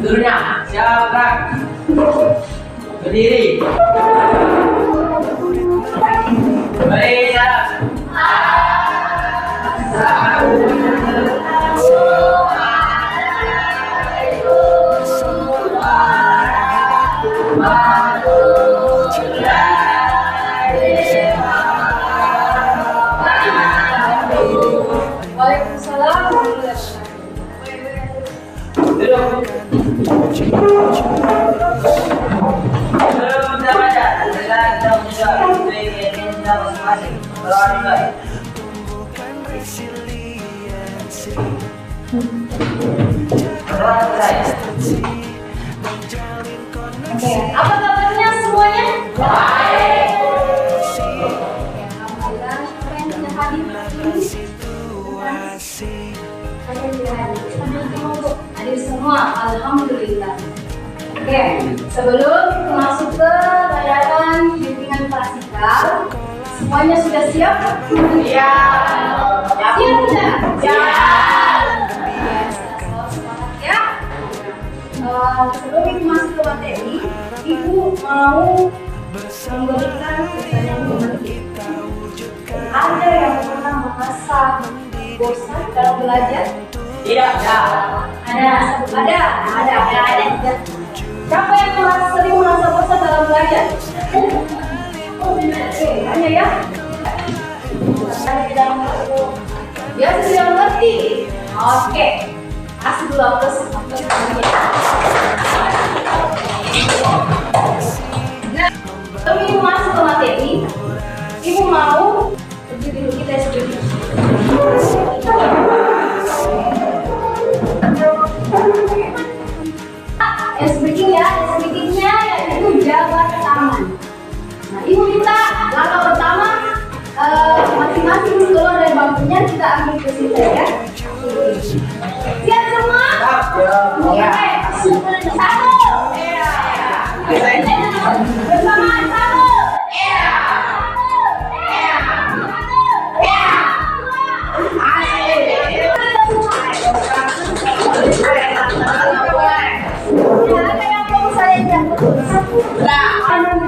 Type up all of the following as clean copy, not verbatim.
Dulunya, siap, gerak. Berdiri. Baik, Waalaikumsalam warahmatullahi duduk. Sebelum kita baca, kita menjawab kita masing-masing. Berdoa dimulai. Berdoa selesai. Oke, apa kabarnya semuanya? Baik. Alhamdulillah, kalian sudah hadir hadir semua, alhamdulillah. Oke, sebelum kita masuk ke bayaran bimbingan prasikal, semuanya sudah siap? Iya. Siap tidak? Siap. Semangat ya. Sebelum kita masuk ke materi, Ibu mau memberikan pertanyaan menarik. Ada yang pernah merasa bosan dalam belajar? Tidak. Ada. Siapa yang sering merasa bosan dalam belajar? Oke, hanya ya. Biasa tidak mengerti. Oke, kasih dulu plus. Nah, sebelum Ibu masuk ke materi, Ibu mau berdiri dulu, kita seperti yang speakingnya yaitu jabat tangan. Nah, Ibu minta langkah pertama masing-masing keluar dari bangkunya, kita ambil ke sini ya. Siap semua? Oke. Satu. Bersama satu. Ada yang mau saya jatuh?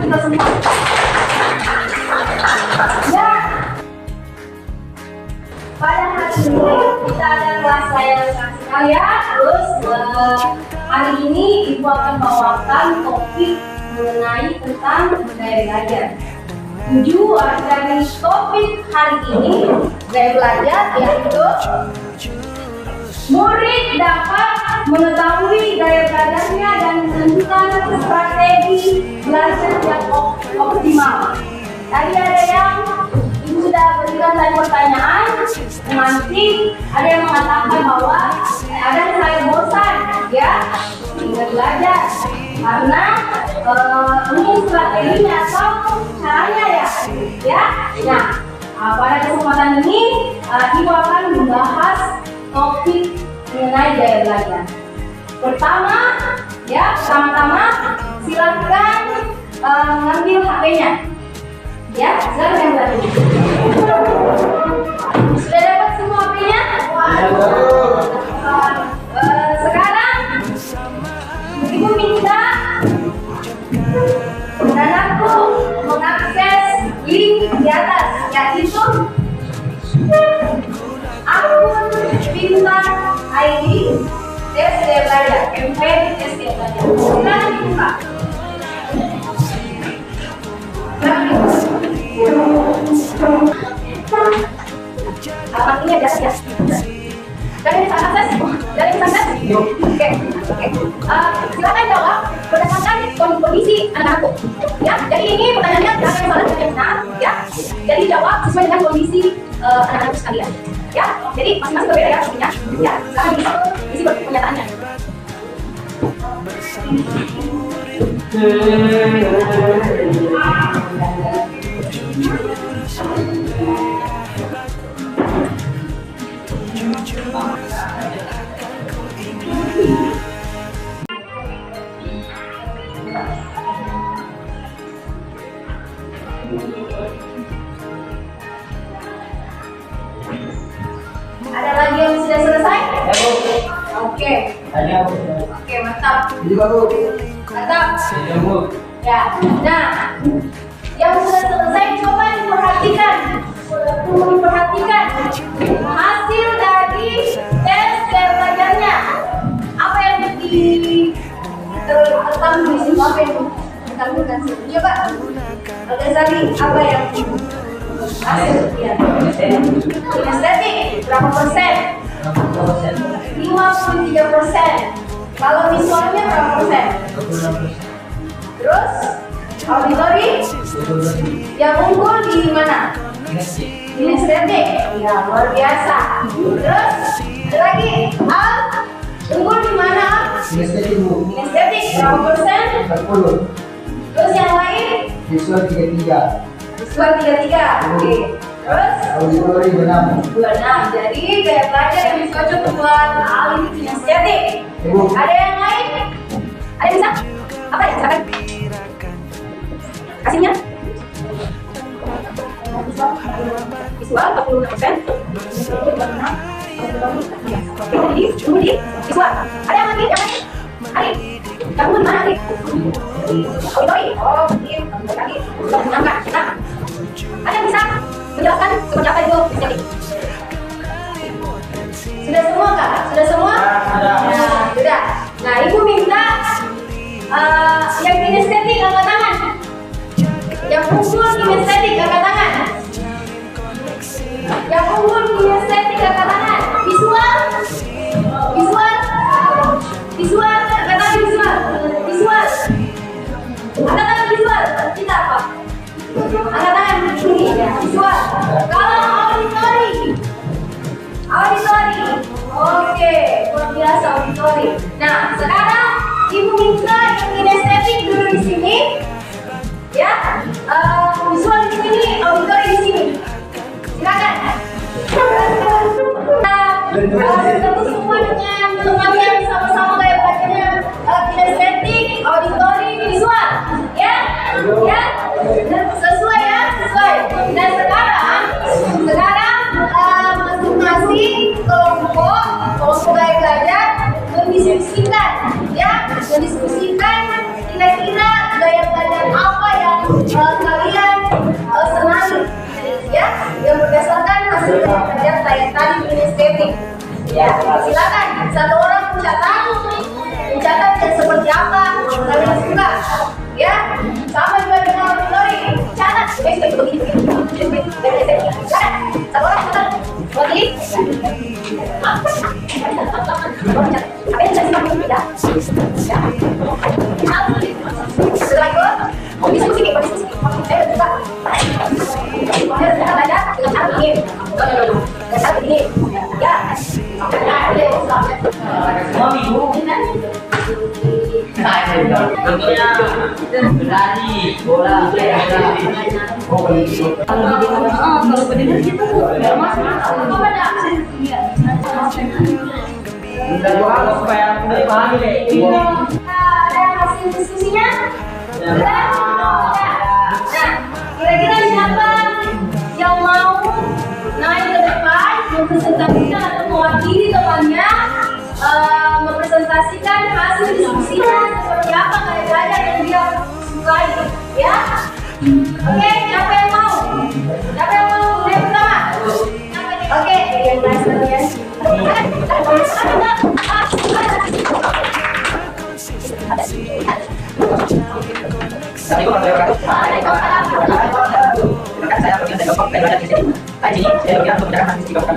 Kita semua. Ya. Pada hari ini kita ada kelas layanan prasikal ya. Terus hari ini Ibu akan bawakan topik mengenai tentang gaya belajar. Tujuan dari topik hari ini gaya belajar yaitu murid dapat mengetahui gaya belajarnya dan menentukan strategi belajar yang optimal. Tadi ada yang Ibu sudah berikan tadi pertanyaan, nanti ada yang mengatakan bahwa ada saya bosan, ya, tidak belajar karena mungkin strateginya atau caranya ya. Nah, pada kesempatan ini Ibu akan membahas topik mengenai gaya belajar. Pertama-tama silakan ngambil HP-nya. Ya, silakan yang tadi. Sudah dapat semua HP-nya? Sekarang Ibu minta anakku mengakses link di atas, yaitu akun Pintar ID tes gaya belajar, MPD tes gaya belajar. Silakan dibuka. Apa ini ada ya? Dari sana akses. Oke. Silakan jawab berdasarkan kondisi anak-anakku. Ya, jadi ini pertanyaannya jangan yang salah dan yang benar. Ya, jadi jawab sesuai dengan kondisi anak-anakku sekalian. Ya, jadi masing-masing berbeda ya maksudnya. Ya, silakan isi pernyataannya. Ada lagi yang sudah selesai? Ya, Bu. Oke. Tanya, Bu. Oke, Mantap. Jadi bagus. Mantap. Ilmu. Ya. Nah, yang sudah selesai coba diperhatikan. Diperhatikan hasil dari tes gaya belajarnya. Apa yang tertanam di sini? Apa yang ditampilkan sini? Coba. Al-Ghazali, apa yang hasil ya? Kinestetik berapa persen? 53%. Kalau visualnya berapa persen? 26%. Terus auditori yang unggul di mana? Kinestetik. Ya, luar biasa. Terus ada lagi unggul di mana? Kinestetik Bu. Kinestetik berapa persen? 40. Terus yang lain? Visual 33. Visual 33. Oke. Terus Auditori 26. 26. Jadi gaya belajar yang cocok buat ahli kinestetik. Ibu. Ada yang lain? Ada yang bisa? Apa ya? Silakan. Hasilnya? Visual 46%. Jadi, visual. Ada yang lagi? Yang lain? Ari, kamu di mana Ari? Auditori. Oh, ini lagi. Angkat. Nah, ada yang bisa menjelaskan seperti apa itu kinestetik? Sudah semua Kak? Sudah semua? Sudah. Nah, sudah. Nah, Ibu minta yang kinestetik angkat tangan. Yang unggul kinestetik angkat tangan. Yang unggul kinestetik angkat tangan. Visual. Visual. Visual. Angkat tangan visual. Visual. Angkat tangan visual. Kita apa? Angkat tangan ini ya. Visual. Kalau auditori. Auditori. Oke, luar biasa auditori. Nah, sekarang Ibu minta yang kinestetik dulu di sini. Ya, visual di sini, auditori di sini. Silakan. Tentu semua dengan teman-teman sama-sama gaya belajarnya kinestetik, auditori, visual. Ya, ya, sesuai ya, sesuai. Dan sekarang masing-masing kelompok gaya belajar mendiskusikan, ya, mendiskusikan kira-kira gaya belajar apa yang kalian senangi, ya, yang berdasarkan hasil gaya belajar saya tadi kinestetik. Ya, silakan satu orang mencatat yang seperti apa kalian suka, ya, sama juga dengan auditori. Catat, begini. Catat, satu orang catat. Lagi. Apa yang saya simak ya? Setelah itu, diskusi. Saya suka. Saya suka baca dengan cara begini. Dengan cara begini. Ya. Mami Bu. Tentunya berlari, bola, Kalau pendengar gitu, nggak masuk. Apa ada? Udah doang supaya mulai paham deh. Ada hasil diskusinya? Sudah? Nah, kira-kira siapa yang mau naik ke depan mempresentasikan atau mewakili temannya mempresentasikan hasil diskusinya seperti apa gaya belajar yang dia sukai, ya? Oke, siapa yang mau? Siapa yang mau yang pertama? Oke, yang lain sekalian. Tapi kok ada orang? Kan saya pergi ke kelompok belajar di sini. Di sini saya bilang untuk belajar di kelompok.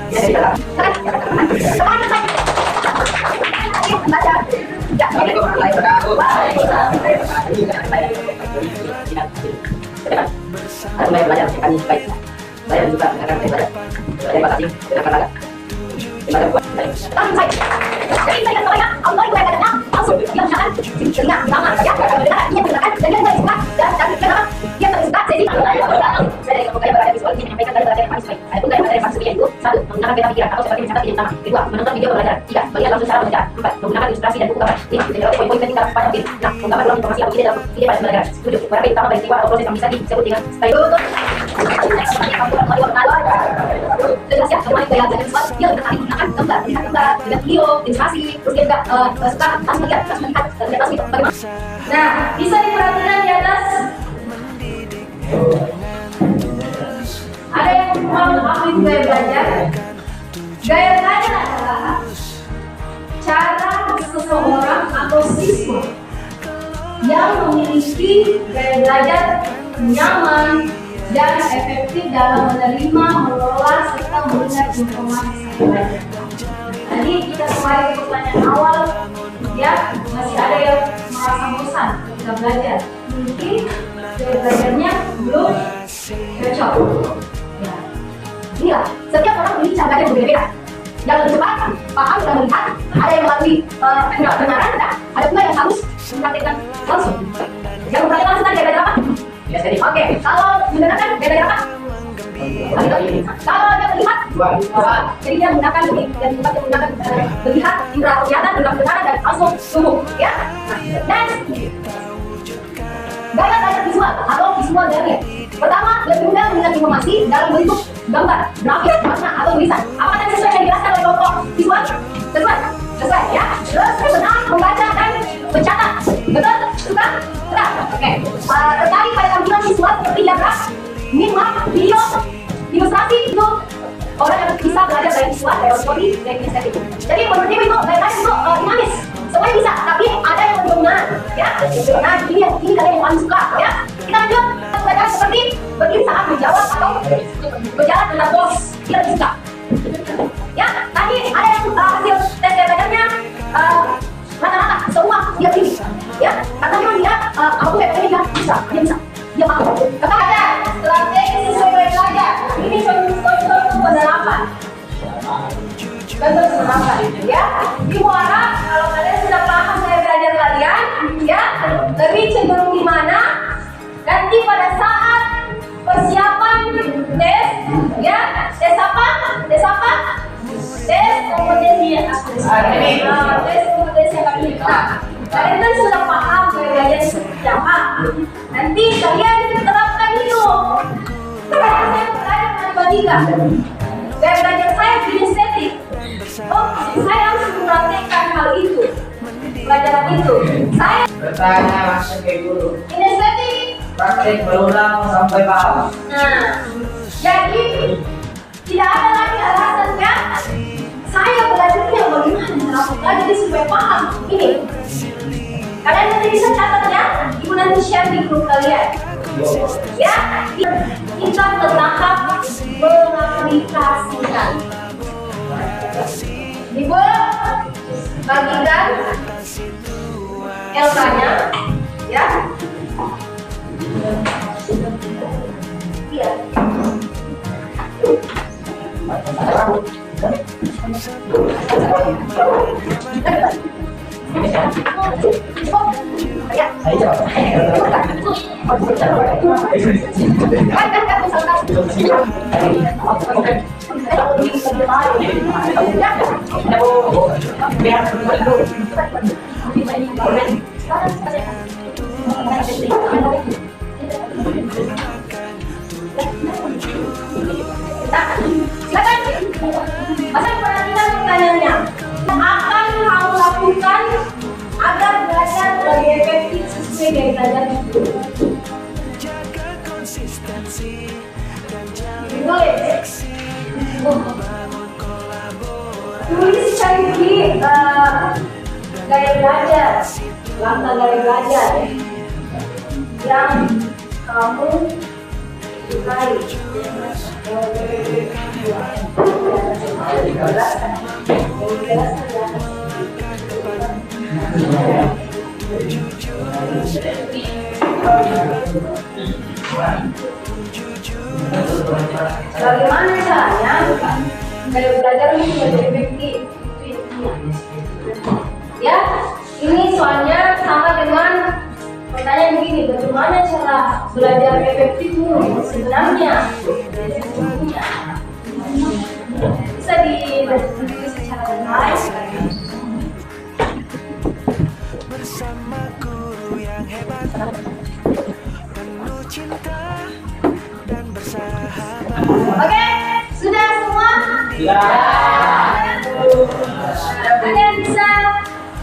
Bisa di dalam. Assalamualaikum warahmatullahi wabarakatuh. Aku mulai belajar kami baik. Saya juga akan belajar. Terima kasih. Terima kasih. Terima kasih. Jadi saya sampaikan, Allah itu yang katakan langsung dia misalkan telinga sama ya, dia menggunakan dan dia suka dan kenapa dia tersuka jadi saya dari kayak berada visual ini menyampaikan dari belajar yang paling baik. Adapun dari materi maksudnya itu satu menggunakan peta pikiran atau seperti mencatat ide utama. Kedua menonton video belajar. Tiga melihat langsung cara belajar. Empat menggunakan ilustrasi dan buku gambar. Lima menjawab poin-poin penting dalam pada film. Enam menggambar ulang informasi atau ide dalam ide pada pembelajaran. Tujuh menerapi utama peristiwa atau proses yang bisa disebut dengan style. Terima kasih. gaya belajar visual, dia lebih tertarik menggunakan gambar, melihat gambar, melihat video, ilustrasi, terus dia juga suka langsung melihat bagaimana. Nah, bisa diperhatikan di atas. Ada yang mau mengakui gaya belajar? Gaya belajar adalah cara seseorang atau siswa yang memiliki gaya belajar nyaman dan efektif dalam menerima, mengelola, serta melihat informasi belajar. Tadi kita kembali ke pertanyaan awal, ya masih ada yang merasa bosan ketika belajar. Mungkin gaya belajarnya belum cocok. Ya. Inilah, setiap orang memiliki cara belajar yang berbeda-beda. Yang lebih cepat, paham dan melihat, ada yang melalui pendengaran, ada pula yang harus mempraktikkan langsung. Yang mempraktikkan langsung tadi gaya belajar apa? Oke, kalau mendengarkan gaya belajar apa? Kalau dia melihat, jadi dia menggunakan melihat indera penglihatan, indera pendengaran dan langsung tubuh, ya. Next, gaya belajar visual atau visual learning. Pertama, lebih mudah mengingat informasi dalam bentuk gambar, grafis, warna atau tulisan. Apakah tadi sesuai yang dijelaskan oleh kelompok visual? Sesuai, ya. Terus senang membaca dan mencatat. Betul? Suka? Oke. Tertarik pada tampilan visual seperti diagram, meme, video, ilustrasi itu orang yang bisa belajar dari visual, dari auditori, dari estetik. Jadi menurut itu belajar itu dinamis, semuanya bisa, tapi ada yang lebih dominan, ya. Nah, ini kalian yang paling suka, ya. Kita lanjut belajar seperti berdiri saat menjawab atau berjalan dengan pos. Kita lebih suka. Ya, tadi ada yang hasil tes belajarnya rata-rata semua dia tinggi, ya. Karena memang dia aku dia bisa, dia mau. Tetap ada strategi sesuai gaya belajar. Ini contoh penerapan. Contoh penerapan, ya. Di muara kalau kalian sudah paham gaya belajar kalian, ya, lebih cenderung di mana? Nanti pada saat persiapan tes, ya, tes apa? Tes kompetensi akademik. Nah, kalian kan sudah paham gaya belajar seperti apa. Nanti kalian terapkan itu. Saya belajar matematika. Gaya belajar saya kinestetik. Oh, saya harus mempraktekkan hal itu. Pelajaran itu. Saya Bertanya langsung ke guru. kinestetik. Praktek berulang sampai paham. Nah, jadi tidak ada lagi alasannya saya belajarnya bagaimana cara belajar jadi supaya paham. Ini kalian nanti bisa catat ya, ibu nanti share di grup kalian, ya. Kita bertahap mengaplikasikan. Ibu bagikan LK-nya, ya. Iya. Silakan. Masa perhatikan pertanyaannya. Apa yang kamu lakukan agar belajar lebih efektif sesuai gaya belajar itu? Tulis. Tulis lagi gaya belajar, langkah gaya belajar yang kamu sukai. Bagaimana caranya gaya belajar ini menjadi efektif? Ya, ini soalnya sama dengan pertanyaan begini, bagaimana cara belajar efektifmu sebenarnya? Bisa ditulis secara detail. Bersama guru yang hebat, penuh cinta dan bersahabat. Oke, sudah semua? Ya. Ada yang bisa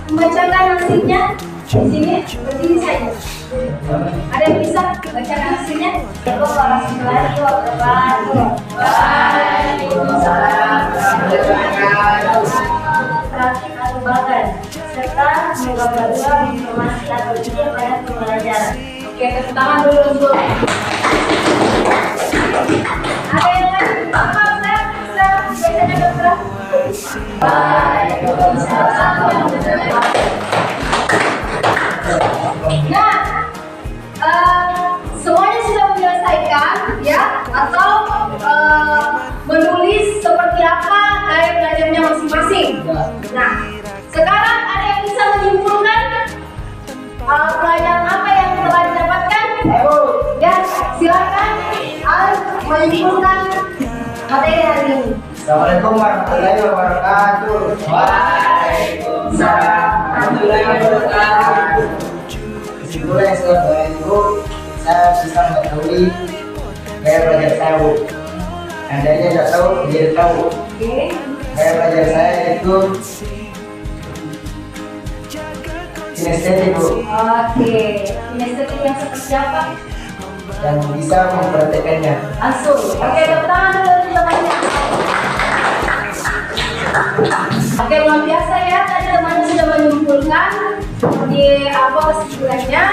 membacakan nasibnya? Di sini, berdiri saja. Ada yang bisa baca nasibnya? Waalaikumsalam warahmatullahi wabarakatuh. Serta menggambar dua informasi atau ide pada pembelajaran. Oke, tepuk tangan dulu untuk. Ada yang lain? Apa bisa biasanya dokter? Waalaikumsalam. Nah, semuanya sudah menyelesaikan, ya? Atau menulis seperti apa gaya belajarnya masing-masing. Nah, sekarang ada yang bisa menyimpulkan pelajaran apa yang telah didapatkan? Ya, silakan menyimpulkan materi hari ini. Assalamualaikum warahmatullahi wabarakatuh. Waalaikumsalam warahmatullahi wabarakatuh. Kesimpulan yang sudah saya itu, saya bisa mengetahui gaya belajar saya, Bu. Andainya tidak tahu, jadi tahu. Gaya belajar saya itu kinestetik, Bu. Oke, kinestetik yang seperti apa? Yang bisa mempraktekannya. Langsung. Oke, tepuk tangan dulu teman-temannya. Oke, luar biasa ya. Tadi teman sudah menyimpulkan di apa kesimpulannya.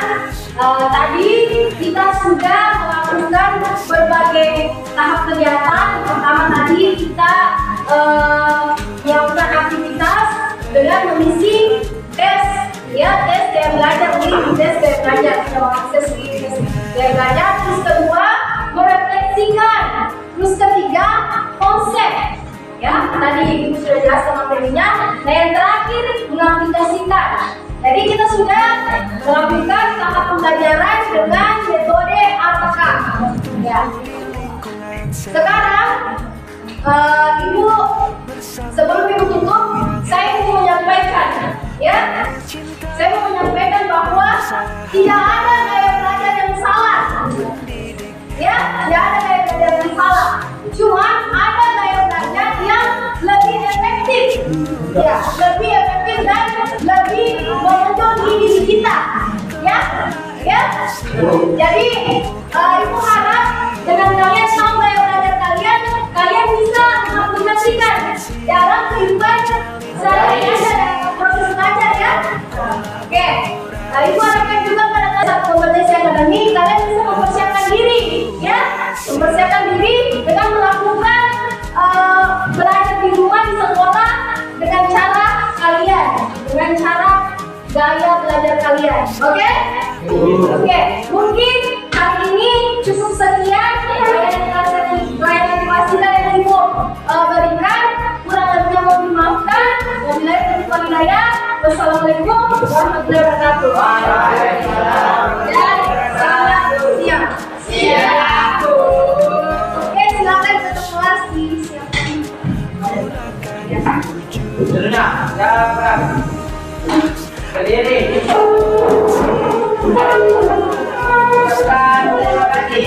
Tadi kita sudah melakukan berbagai tahap kegiatan. Pertama tadi kita melakukan aktivitas dengan mengisi tes, ya, tes gaya belajar, tes gaya belajar, kita mengakses tes gaya belajar. Terus kedua, merefleksikan. Terus ketiga, konsep. Ya, tadi Ibu sudah jelaskan materinya. Nah, yang terakhir, mengaplikasikan. Jadi kita sudah melakukan tahap pembelajaran dengan metode APK. Ya. Sekarang, Ibu, sebelum Ibu tutup, saya ingin menyampaikan, ya, saya mau menyampaikan bahwa tidak ada gaya belajar yang salah. Ya, tidak ada gaya belajar yang salah. Cuma ada gaya belajar yang lebih efektif, ya, lebih efektif dan lebih membentuk diri kita, ya, ya. Jadi Ibu harap dengan kalian tahu gaya belajar kalian, kalian bisa mengaplikasikan dalam kehidupan sehari-hari dalam proses belajar, ya. Oke, Ibu harapkan juga pada saat kompetisi akademik kalian bisa mempersiapkan diri, ya, mempersiapkan diri dengan melakukan belajar di rumah di sekolah dengan cara kalian, dengan cara gaya belajar kalian, oke? Oke, mungkin hari ini cukup sekian pelajaran fasilitas yang Ibu berikan. Kurang lebihnya mohon dimaafkan. Wabillahi taufiq wal hidayah. Wassalamualaikum warahmatullahi wabarakatuh. Dan selamat siang. Siap. Oke, silakan ketemu kelas di siapkan. Sudah, siap. Berdiri. Terima kasih.